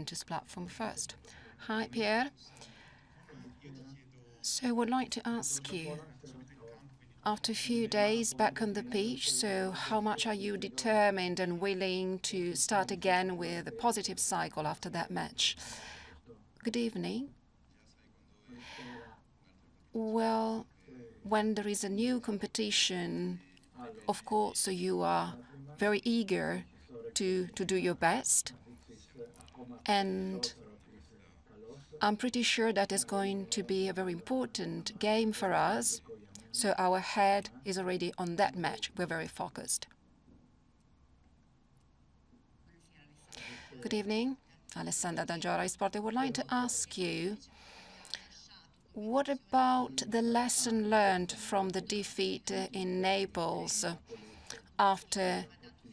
Juventus platform first. Hi, Pierre. So I would like to ask you, after a few days back on the pitch, so how much are you determined and willing to start again with a positive cycle after that match? Good evening. Well, when there is a new competition, of course, you are very eager to do your best. And I'm pretty sure that is going to be a very important game for us. So our head is already on that match. We're very focused. Good evening. Alessandra Dangiora, Sport. I would like to ask you, what about the lesson learned from the defeat in Naples after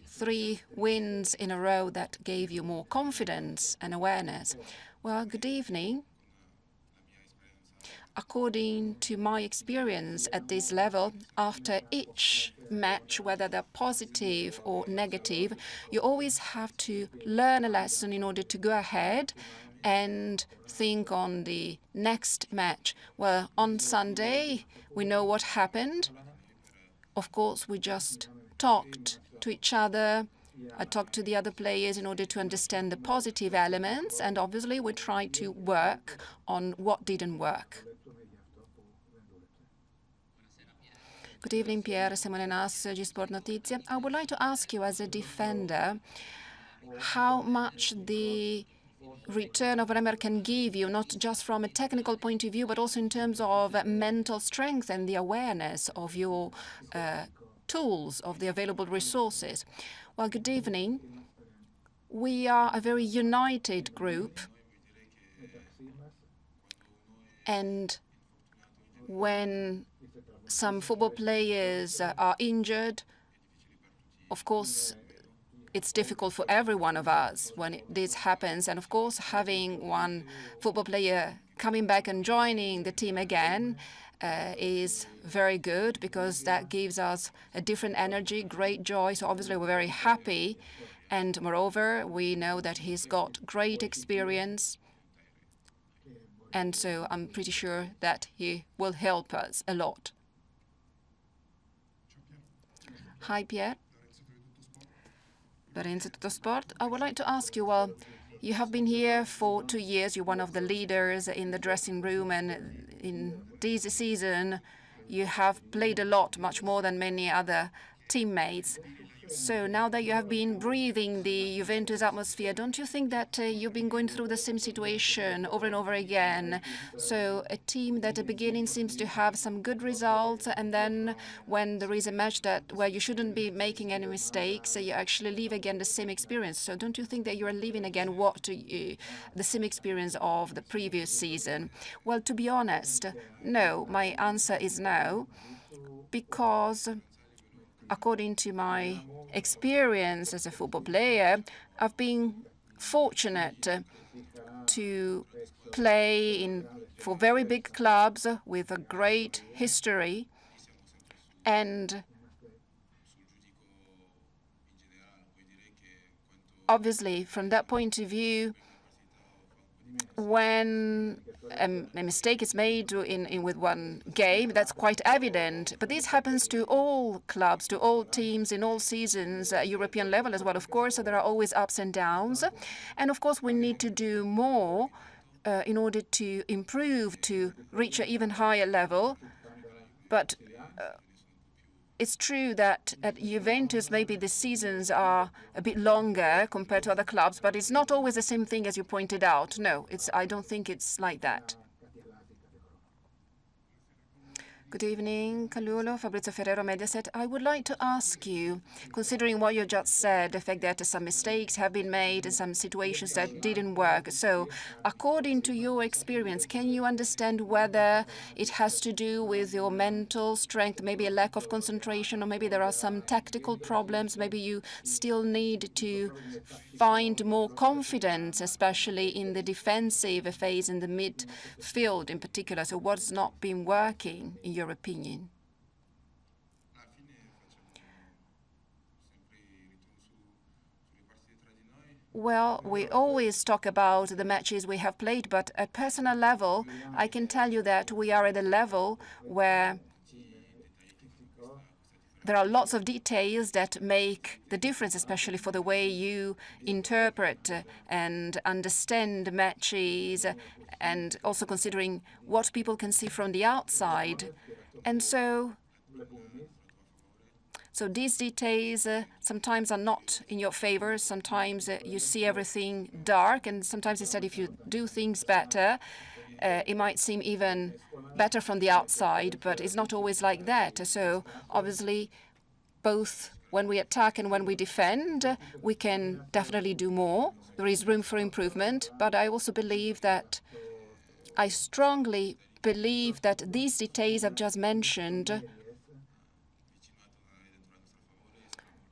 3 wins in a row that gave you more confidence and awareness? Well, good evening. According to my experience at this level, after each match, whether they're positive or negative, you always have to learn a lesson in order to go ahead and think on the next match. Well, on Sunday, we know what happened. Of course, we just talked to each other. I talked to the other players in order to understand the positive elements, and obviously we tried to work on what didn't work. Good evening, Pierre. Simone Nas, Sport Notizie. I would like to ask you, as a defender, how much the return of Bremer can give you, not just from a technical point of view, but also in terms of mental strength and the awareness of your tools, of the available resources. Well, good evening. We are a very united group. And when some football players are injured, of course, it's difficult for every one of us when this happens. And of course, having one football player coming back and joining the team again is very good, because that gives us a different energy, great joy. So obviously, we're very happy. And moreover, we know that he's got great experience. And so I'm pretty sure that he will help us a lot. Hi, Pierre. Lorenzo Tuttosport. I would like to ask you, well, you have been here for 2 years. You're one of the leaders in the dressing room, and in this season, you have played a lot, much more than many other teammates. So now that you have been breathing the Juventus atmosphere, don't you think that you've been going through the same situation over and over again? So a team that at the beginning seems to have some good results, and then when there is a match where you shouldn't be making any mistakes, you actually live again the same experience. So don't you think that you are living again the same experience of the previous season? Well, to be honest, no. My answer is no, because according to my experience as a football player, I've been fortunate to play for very big clubs with a great history. And obviously, from that point of view, when a mistake is made with one game, that's quite evident. But this happens to all clubs, to all teams in all seasons, at European level as well. Of course, there are always ups and downs. And of course, we need to do more in order to improve, to reach an even higher level. But it's true that at Juventus, maybe the seasons are a bit longer compared to other clubs, but it's not always the same thing as you pointed out. No, I don't think it's like that. Good evening, Kalulu, Fabrizio Ferrero, Mediaset. I would like to ask you, considering what you just said, the fact that some mistakes have been made and some situations that didn't work. So according to your experience, can you understand whether it has to do with your mental strength, maybe a lack of concentration, or maybe there are some tactical problems? Maybe you still need to find more confidence, especially in the defensive phase, in the midfield in particular. So what's not been working in your opinion? Well, we always talk about the matches we have played, but at personal level, I can tell you that we are at a level where there are lots of details that make the difference, especially for the way you interpret and understand matches, and also considering what people can see from the outside. And so these details sometimes are not in your favor. Sometimes you see everything dark, and sometimes instead, if you do things better, it might seem even better from the outside, but it's not always like that. So obviously, both when we attack and when we defend, we can definitely do more. There is room for improvement, but I also believe that, I strongly believe that these details I've just mentioned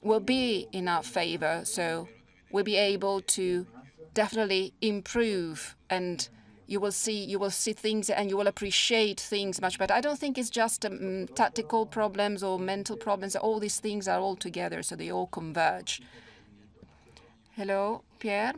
will be in our favor. So we'll be able to definitely improve, and you will see things and you will appreciate things much better. I don't think it's just tactical problems or mental problems. All these things are all together, so they all converge. Hello, Pierre.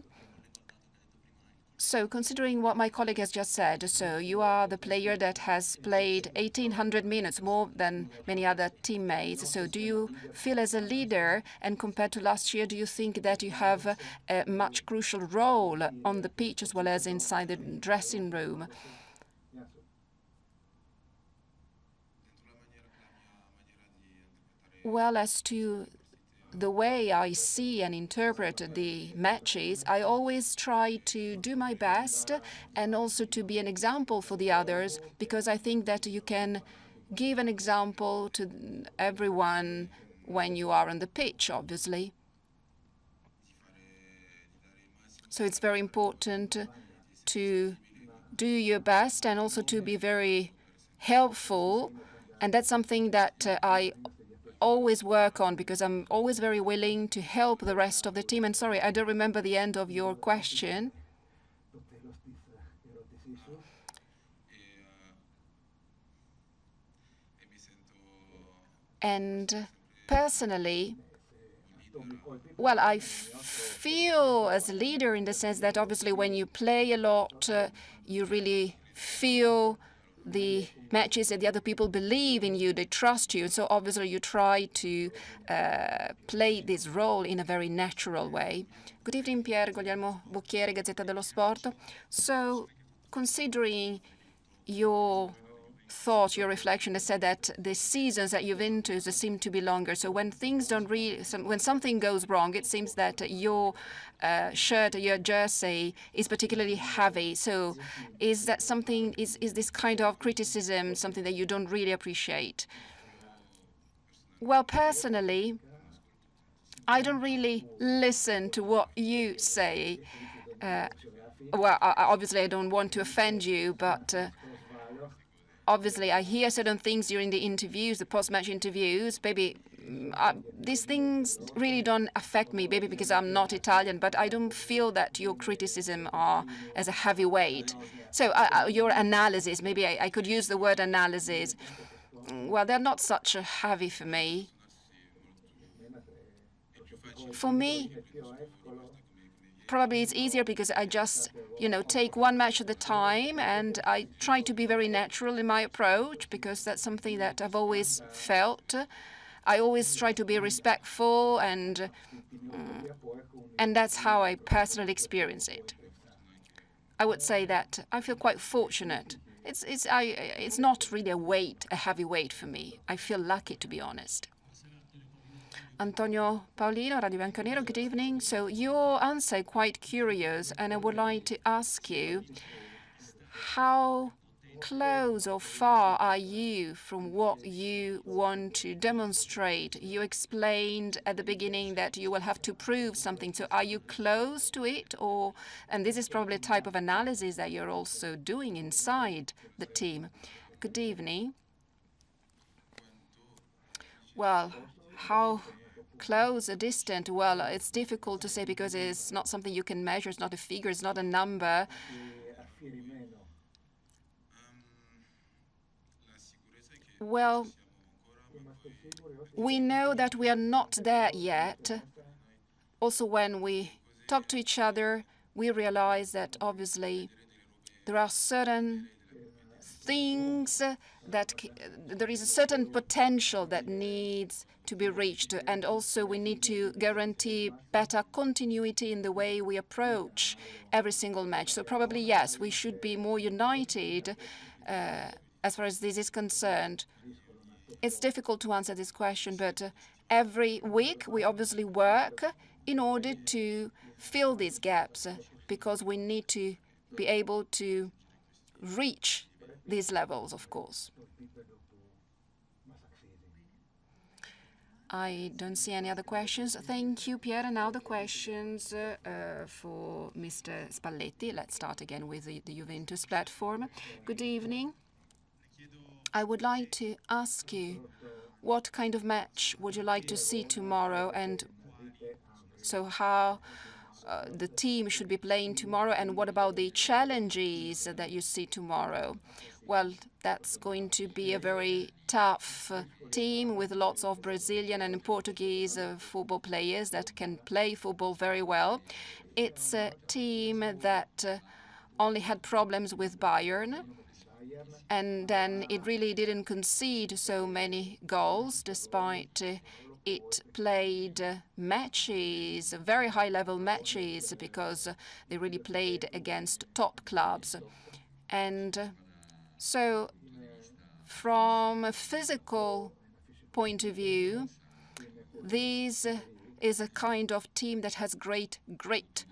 So considering what my colleague has just said, so you are the player that has played 1,800 minutes, more than many other teammates. So do you feel as a leader, and compared to last year, do you think that you have a much crucial role on the pitch as well as inside the dressing room? Well, as to the way I see and interpret the matches, I always try to do my best and also to be an example for the others, because I think that you can give an example to everyone when you are on the pitch, obviously. So it's very important to do your best and also to be very helpful. And that's something that I always work on, because I'm always very willing to help the rest of the team. And sorry, I don't remember the end of your question. And personally, well, I feel as a leader in the sense that obviously when you play a lot, you really feel the matches that the other people believe in you, they trust you. So obviously you try to play this role in a very natural way. Good evening, Pierre. Guglielmo Bucchieri, Gazzetta dello Sport. So considering your thought, your reflection, that said that the seasons at Juventus seem to be longer. So when things don't really, when something goes wrong, it seems that your shirt, your jersey is particularly heavy. So is that something, is this kind of criticism something that you don't really appreciate? Well, personally, I don't really listen to what you say. Well, obviously I don't want to offend you, but obviously, I hear certain things during the interviews, the post-match interviews. Maybe these things really don't affect me, maybe because I'm not Italian, but I don't feel that your criticism are as a heavy weight. So your analysis, maybe I could use the word analysis. Well, they're not such a heavy for me. For me, probably it's easier because I just, take one match at a time, and I try to be very natural in my approach, because that's something that I've always felt. I always try to be respectful, and that's how I personally experience it. I would say that I feel quite fortunate. It's not really a heavy weight for me. I feel lucky, to be honest. Antonio Paolino, Radio Bianconero, good evening. So your answer quite curious, and I would like to ask you, how close or far are you from what you want to demonstrate? You explained at the beginning that you will have to prove something. So are you close to it? And this is probably a type of analysis that you're also doing inside the team. Good evening. Well, how close or distant? Well, it's difficult to say because it's not something you can measure. It's not a figure. It's not a number. Well, we know that we are not there yet. Also, when we talk to each other, we realize that obviously there are certain things that there is a certain potential that needs to be reached, and also we need to guarantee better continuity in the way we approach every single match. So probably, yes, we should be more united as far as this is concerned. It's difficult to answer this question, but every week we obviously work in order to fill these gaps, because we need to be able to reach these levels, of course. I don't see any other questions. Thank you, Pierre. And now the questions for Mr. Spalletti. Let's start again with the Juventus platform. Good evening. I would like to ask you, what kind of match would you like to see tomorrow, and so how the team should be playing tomorrow, and what about the challenges that you see tomorrow? Well, that's going to be a very tough team with lots of Brazilian and Portuguese football players that can play football very well. It's a team that only had problems with Bayern, and then it really didn't concede so many goals, despite it played matches, very high-level matches, because they really played against top clubs. And so from a physical point of view, this is a kind of team that has great grit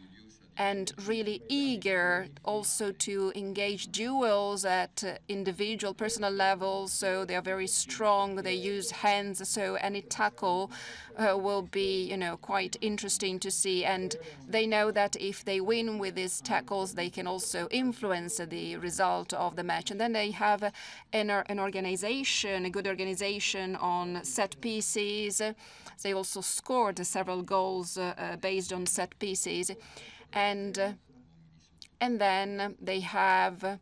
and really eager also to engage duels at individual, personal levels. So they are very strong. They use hands. So any tackle will be, quite interesting to see. And they know that if they win with these tackles, they can also influence the result of the match. And then they have an organization, a good organization on set pieces. They also scored several goals based on set pieces. And then they have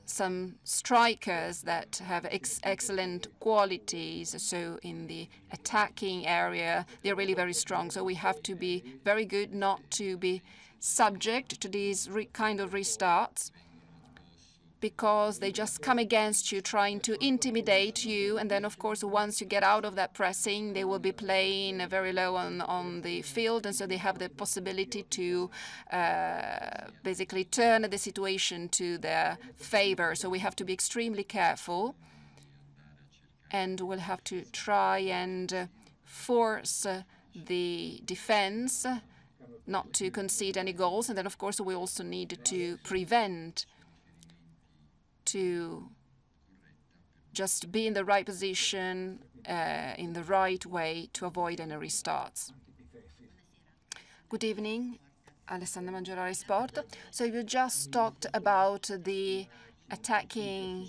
some strikers that have excellent qualities. So in the attacking area, they're really very strong. So we have to be very good not to be subject to these kind of restarts, because they just come against you, trying to intimidate you. And then, of course, once you get out of that pressing, they will be playing very low on the field. And so they have the possibility to basically turn the situation to their favor. So we have to be extremely careful. And we'll have to try and force the defense not to concede any goals. And then, of course, we also need to prevent to just be in the right position, in the right way, to avoid any restarts. Good evening, Alessandra Mangiarari Sport. So you just talked about the attacking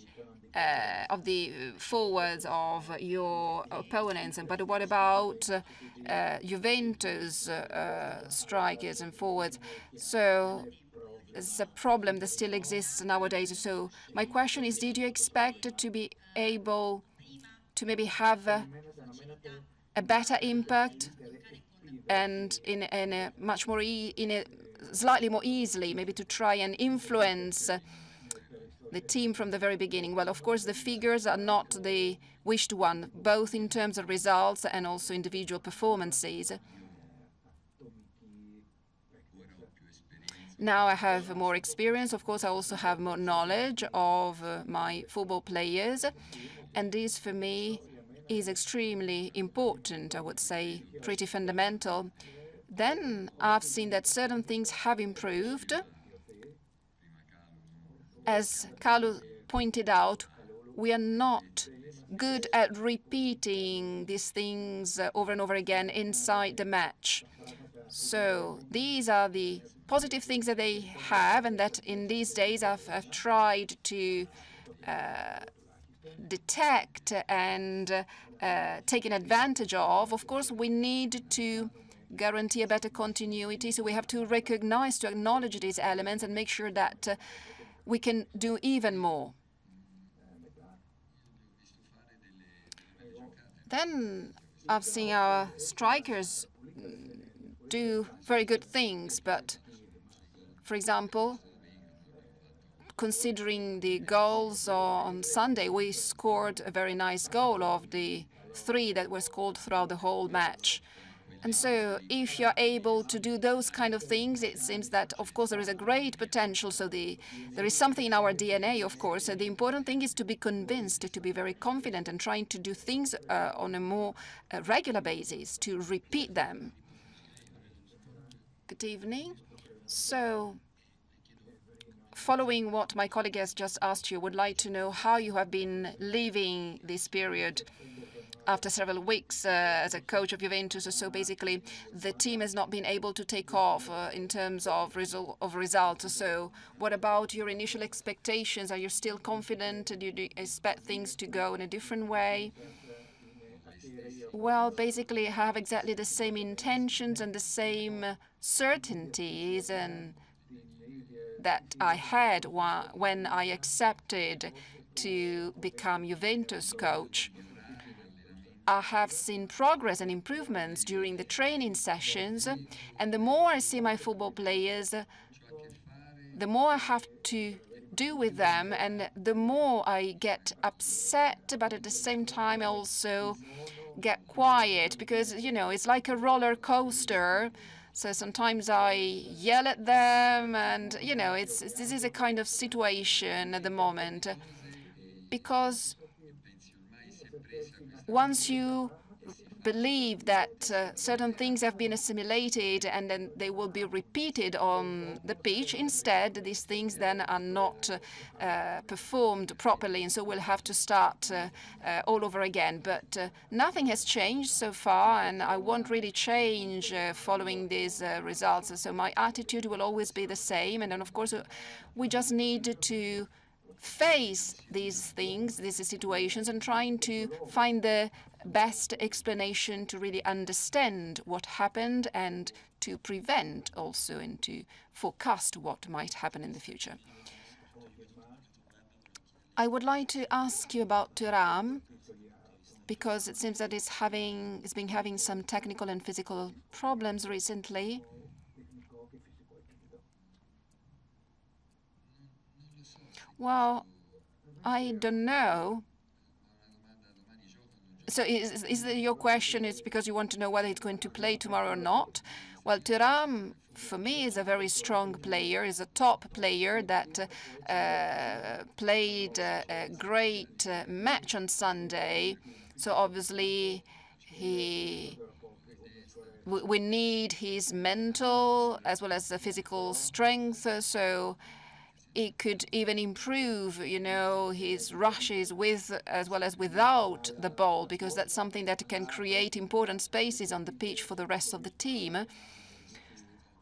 of the forwards of your opponents, but what about Juventus strikers and forwards? So it's a problem that still exists nowadays. So my question is, did you expect to be able to maybe have a better impact and in a much more slightly more easily, maybe to try and influence the team from the very beginning? Well, of course, the figures are not the wished one, both in terms of results and also individual performances. Now I have more experience. Of course, I also have more knowledge of my football players. And this, for me, is extremely important, I would say, pretty fundamental. Then I've seen that certain things have improved. As Kalulu pointed out, we are not good at repeating these things over and over again inside the match. So these are the positive things that they have, and that in these days I've tried to detect and taken advantage of. Of course, we need to guarantee a better continuity, so we have to recognize, to acknowledge these elements and make sure that we can do even more. Then I've seen our strikers do very good things, but, for example, considering the goals on Sunday, we scored a very nice goal of the 3 that were scored throughout the whole match. And so if you're able to do those kind of things, it seems that, of course, there is a great potential. So there is something in our DNA, of course. The important thing is to be convinced, to be very confident and trying to do things on a more regular basis, to repeat them. Good evening. So following what my colleague has just asked you, would like to know how you have been living this period after several weeks as a coach of Juventus. So basically, the team has not been able to take off in terms of results. So what about your initial expectations? Are you still confident? Do you expect things to go in a different way? Well, basically, I have exactly the same intentions and the same certainties and that I had when I accepted to become Juventus coach. I have seen progress and improvements during the training sessions, and the more I see my football players, the more I have to do with them, and the more I get upset, but at the same time I also get quiet, because, you know, it's like a roller coaster. So sometimes I yell at them, and, you know, this is a kind of situation at the moment, because once you believe that certain things have been assimilated and then they will be repeated on the pitch, instead these things then are not performed properly, and so we'll have to start all over again. But nothing has changed so far, and I won't really change following these results. So my attitude will always be the same, and then of course we just need to face these things, these situations, and trying to find the best explanation to really understand what happened and to prevent also and to forecast what might happen in the future. I would like to ask you about Thuram, because it seems that it's been having some technical and physical problems recently. Well, I don't know. So your question is because you want to know whether he's going to play tomorrow or not? Well, Thuram, for me, is a very strong player, is a top player that played a great match on Sunday. So obviously, we need his mental as well as the physical strength. So it could even improve, you know, his rushes with as well as without the ball, because that's something that can create important spaces on the pitch for the rest of the team.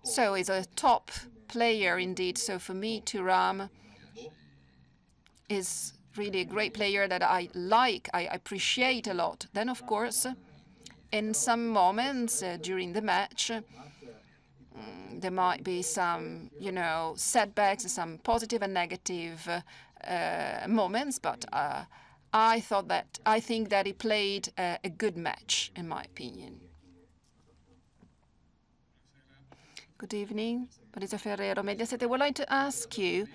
So he's a top player indeed. So for me, Thuram is really a great player that I like, I appreciate a lot. Then, of course, in some moments during the match, there might be some, you know, setbacks, some positive and negative moments, but I think that he played a good match, in my opinion. Good evening, Marisa Ferrero, Mediaset. I would like to ask you,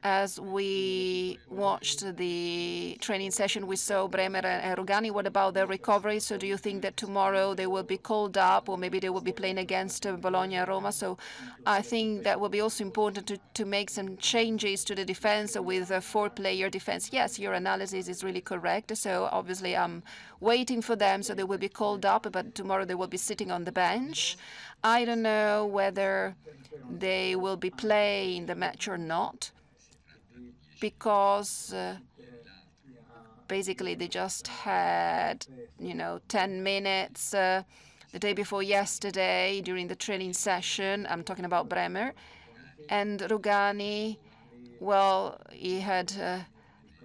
as we watched the training session, we saw Bremer and Rugani. What about their recovery? So do you think that tomorrow they will be called up, or maybe they will be playing against Bologna and Roma? So I think that will be also important to make some changes to the defense with a 4-player defense. Yes, your analysis is really correct. So obviously I'm waiting for them, so they will be called up, but tomorrow they will be sitting on the bench. I don't know whether they will be playing the match or not, because basically they just had, you know, 10 minutes the day before yesterday during the training session. I'm talking about Bremer. And Rugani, well, he had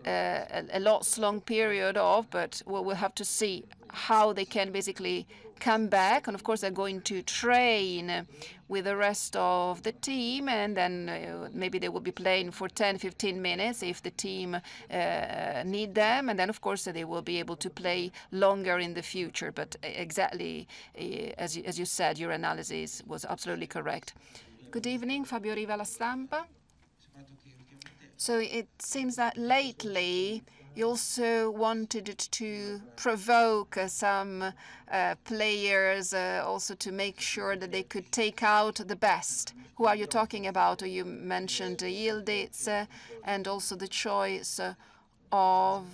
a long period off, but we'll have to see how they can basically come back, and of course they're going to train with the rest of the team, and then maybe they will be playing for 10-15 minutes if the team need them, and then of course they will be able to play longer in the future. But exactly as you said, your analysis was absolutely correct. Good evening, Fabio Riva, La Stampa. So it seems that lately you also wanted to provoke some players also to make sure that they could take out the best. Who are you talking about? You mentioned Yildiz and also the choice of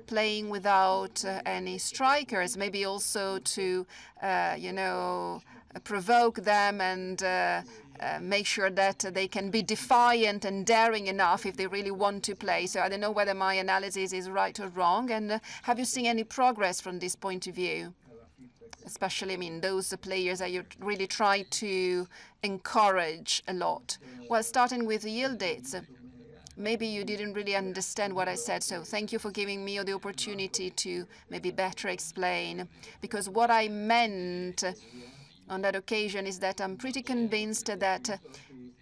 playing without any strikers, maybe also to, provoke them and make sure that they can be defiant and daring enough if they really want to play. So I don't know whether my analysis is right or wrong. And have you seen any progress from this point of view? Especially, I mean, those players that you really try to encourage a lot. Well, starting with Yildiz, maybe you didn't really understand what I said, so thank you for giving me the opportunity to maybe better explain. Because what I meant on that occasion is that I'm pretty convinced that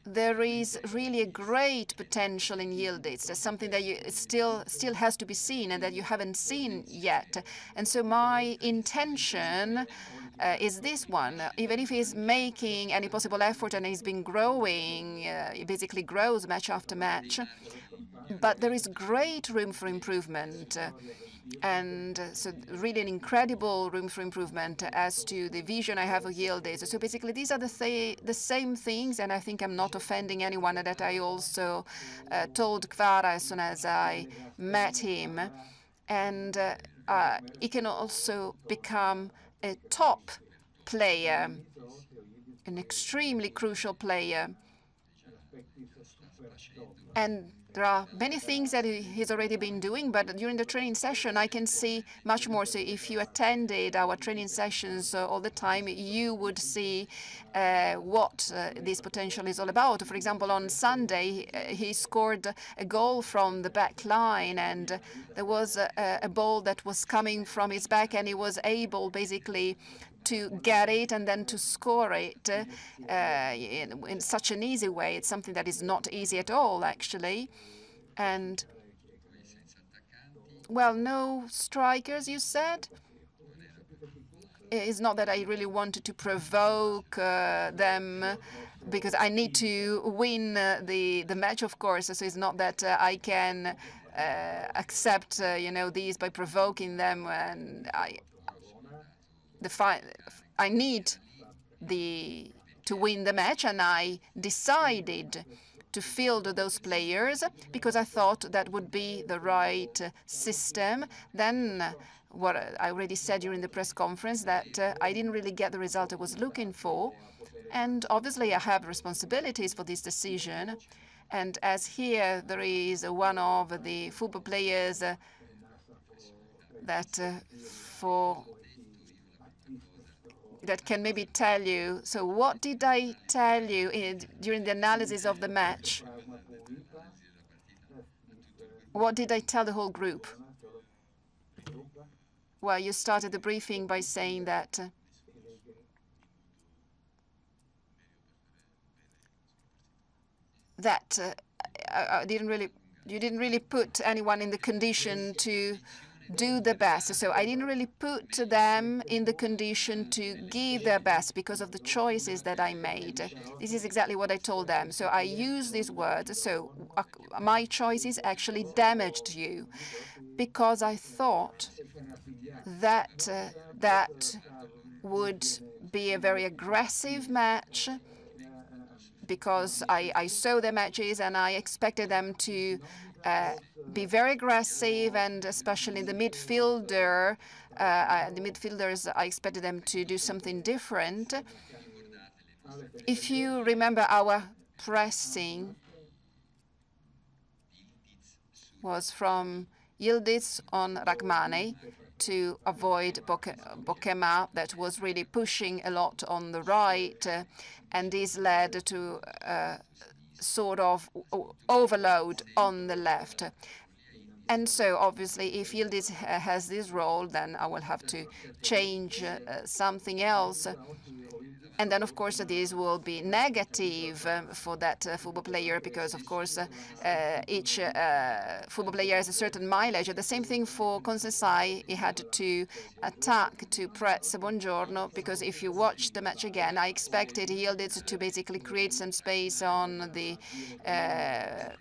there is really a great potential in Yildiz. There's something that it still has to be seen and that you haven't seen yet. And so my intention is this one. Even if he's making any possible effort and he's been growing, he basically grows match after match, but there is great room for improvement. And so really an incredible room for improvement as to the vision I have of Yildiz. So basically these are the same things, and I think I'm not offending anyone, that I also told Kvara as soon as I met him. And he can also become a top player, an extremely crucial player. And there are many things that he's already been doing, but during the training session, I can see much more. So if you attended our training sessions all the time, you would see what this potential is all about. For example, on Sunday, he scored a goal from the back line, and there was a ball that was coming from his back, and he was able basically to get it and then to score it in such an easy way. It's something that is not easy at all, actually. And, well, no strikers, you said? It's not that I really wanted to provoke them, because I need to win the match, of course. So it's not that I can accept, these by provoking them. And I need to win the match, and I decided to field those players because I thought that would be the right system. Then what I already said during the press conference, that I didn't really get the result I was looking for, and obviously I have responsibilities for this decision. And as here there is one of the football players that can maybe tell you. So what did I tell you during the analysis of the match? What did I tell the whole group? Well, you started the briefing by saying that you didn't really put anyone in the condition to do the best. So I didn't really put them in the condition to give their best because of the choices that I made. This is exactly what I told them. So I use these words. So my choices actually damaged you because I thought that that would be a very aggressive match, because I saw the matches and I expected them to be very aggressive, and especially the midfielders, I expected them to do something different. If you remember, our pressing was from Yildiz on Rachmani to avoid Bokema, that was really pushing a lot on the right, and this led to sort of overload on the left. And so, obviously, if Yildiz has this role, then I will have to change something else. And then, of course, this will be negative for that football player because, of course, each football player has a certain mileage. The same thing for Concesai. He had to attack, to press Buongiorno, because if you watch the match again, I expected Yildiz to basically create some space on the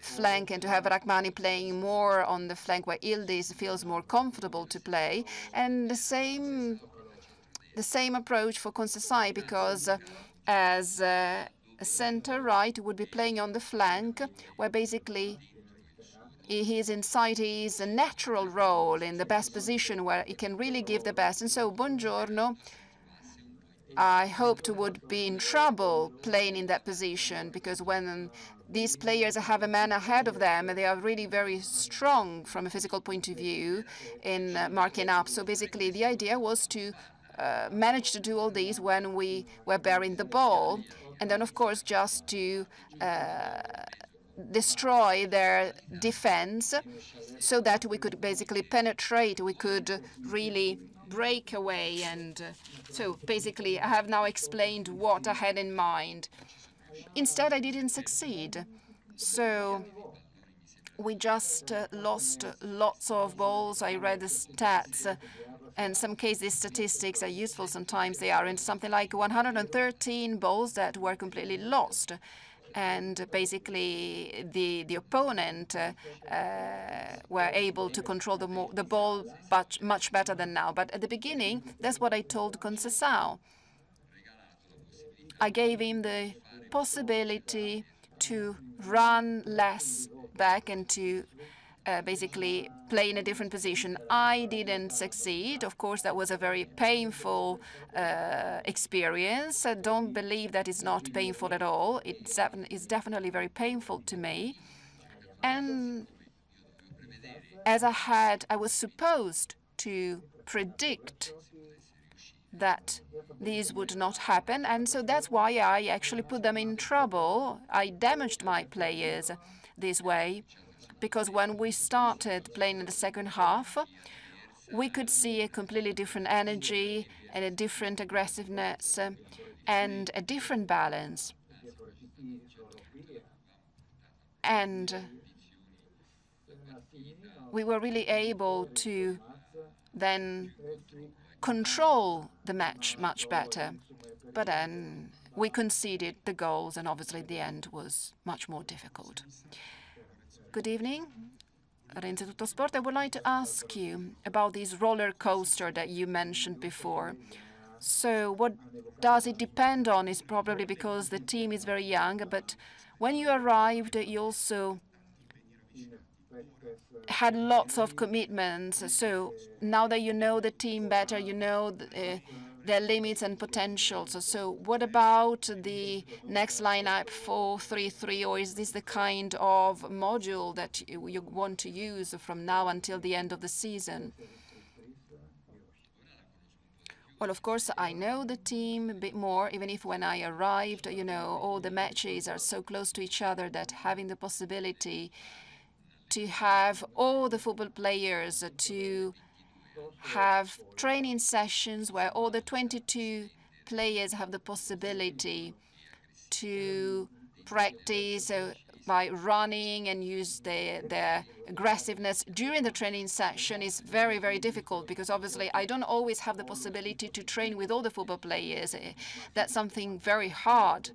flank and to have Rachmani playing more on the flank where Yildiz feels more comfortable to play. And the same approach for Concesai, because as a center right would be playing on the flank, where basically he is inside his natural role in the best position where he can really give the best. And so Buongiorno, I hoped, would be in trouble playing in that position, because when these players have a man ahead of them, they are really very strong from a physical point of view in marking up. So basically the idea was to managed to do all these when we were bearing the ball, and then, of course, just to destroy their defense so that we could basically penetrate, we could really break away. And so basically I have now explained what I had in mind. Instead, I didn't succeed. So we just lost lots of balls. I read the stats. In some cases, statistics are useful. Sometimes they aren't. Something like 113 balls that were completely lost. And basically, the opponent were able to control the ball much better than now. But at the beginning, that's what I told Conceição. I gave him the possibility to run less back and to basically play in a different position. I didn't succeed. Of course, that was a very painful experience. I don't believe that it's not painful at all. It's definitely very painful to me. And as I was supposed to predict that these would not happen, and so that's why I actually put them in trouble. I damaged my players this way, because when we started playing in the second half, we could see a completely different energy and a different aggressiveness and a different balance. And we were really able to then control the match much better. But then we conceded the goals, and obviously the end was much more difficult. Good evening. Renzo Tuttosport. I would like to ask you about this roller coaster that you mentioned before. So what does it depend on? Is probably because the team is very young, but when you arrived, you also had lots of commitments. So now that you know the team better, you know their limits and potentials. So what about the next lineup, 4-3-3, or is this the kind of module that you want to use from now until the end of the season? Well, of course, I know the team a bit more, even if when I arrived, you know, all the matches are so close to each other that having the possibility to have all the football players to have training sessions where all the 22 players have the possibility to practice by running and use their aggressiveness during the training session is very, very difficult, because obviously I don't always have the possibility to train with all the football players. That's something very hard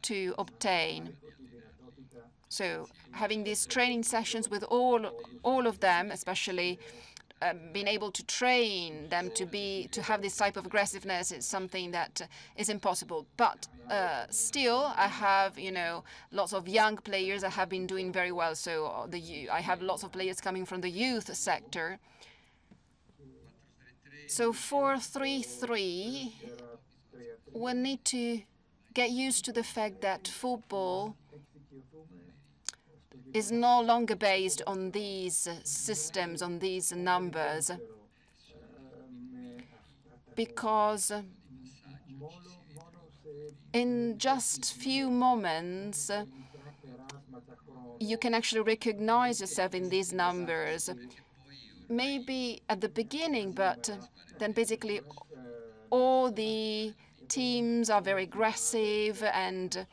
to obtain. So having these training sessions with all of them, especially being able to train them to have this type of aggressiveness, is something that is impossible. But still, I have, you know, lots of young players that have been doing very well. So I have lots of players coming from the youth sector. So 4-3-3, we need to get used to the fact that football is no longer based on these systems, on these numbers, because in just few moments you can actually recognize yourself in these numbers. Maybe at the beginning, but then basically all the teams are very aggressive and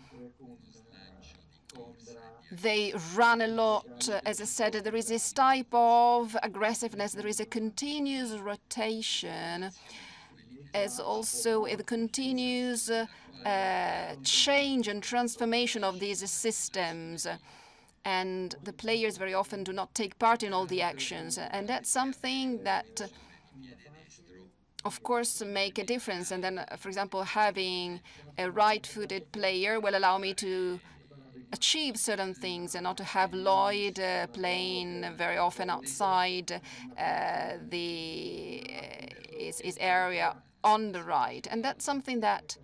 they run a lot. As I said, there is this type of aggressiveness. There is a continuous rotation, as also a continuous change and transformation of these systems. And the players very often do not take part in all the actions. And that's something that, of course, make a difference. And then, for example, having a right-footed player will allow me to achieve certain things and not to have Lloyd playing very often outside his area on the right. And that's something that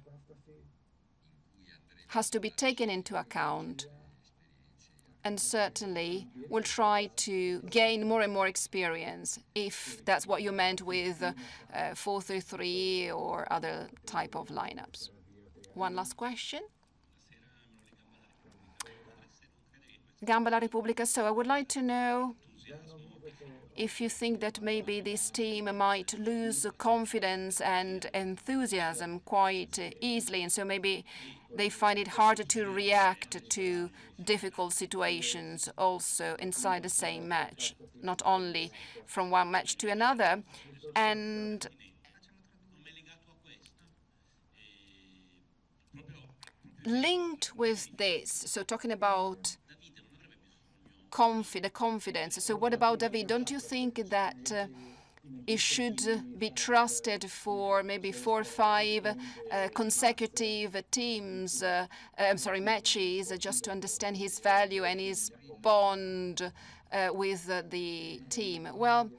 has to be taken into account. And certainly we'll try to gain more and more experience, if that's what you meant with 4-3-3 or other type of lineups. One last question. Gamba La Repubblica. So I would like to know if you think that maybe this team might lose confidence and enthusiasm quite easily, and so maybe they find it harder to react to difficult situations also inside the same match, not only from one match to another. And linked with this, so talking about confidence. So what about David? Don't you think that it should be trusted for maybe 4 or 5 consecutive matches, just to understand his value and his bond with the team? Well,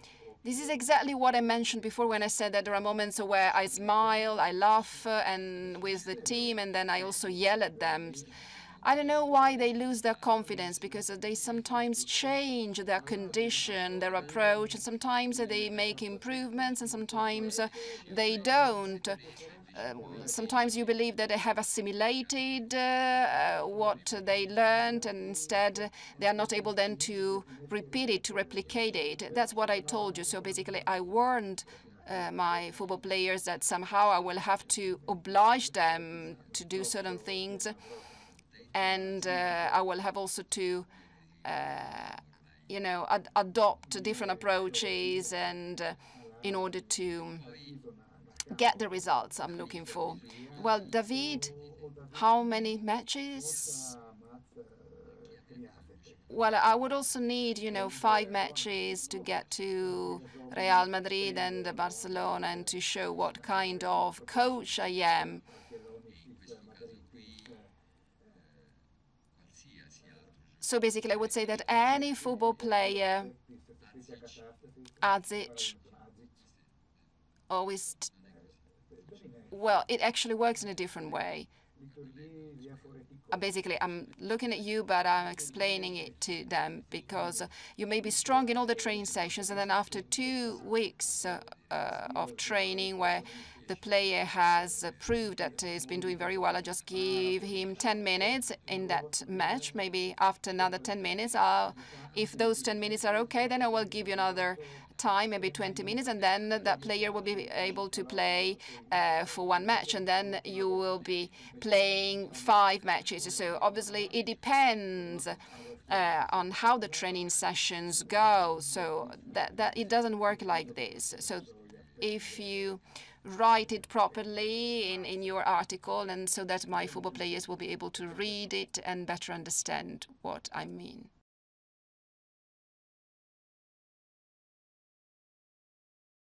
this is exactly what I mentioned before when I said that there are moments where I smile, I laugh and with the team, and then I also yell at them. I don't know why they lose their confidence, because they sometimes change their condition, their approach, and sometimes they make improvements and sometimes they don't. Sometimes you believe that they have assimilated what they learned, and instead they are not able then to repeat it, to replicate it. That's what I told you. So basically I warned my football players that somehow I will have to oblige them to do certain things. And I will have also to, adopt different approaches, and in order to get the results I'm looking for. Well, David, how many matches? Well, I would also need, 5 matches to get to Real Madrid and Barcelona, and to show what kind of coach I am. So basically, I would say that any football player, Adzic, always, well, it actually works in a different way. Basically, I'm looking at you, but I'm explaining it to them, because you may be strong in all the training sessions, and then after 2 weeks of training where the player has proved that he's been doing very well, I just give him 10 minutes in that match. Maybe after another 10 minutes, if those 10 minutes are okay, then I will give you another time, maybe 20 minutes, and then that player will be able to play for 1 match, and then you will be playing 5 matches. So obviously it depends on how the training sessions go. So that it doesn't work like this. So if you write it properly in your article, and so that my football players will be able to read it and better understand what I mean.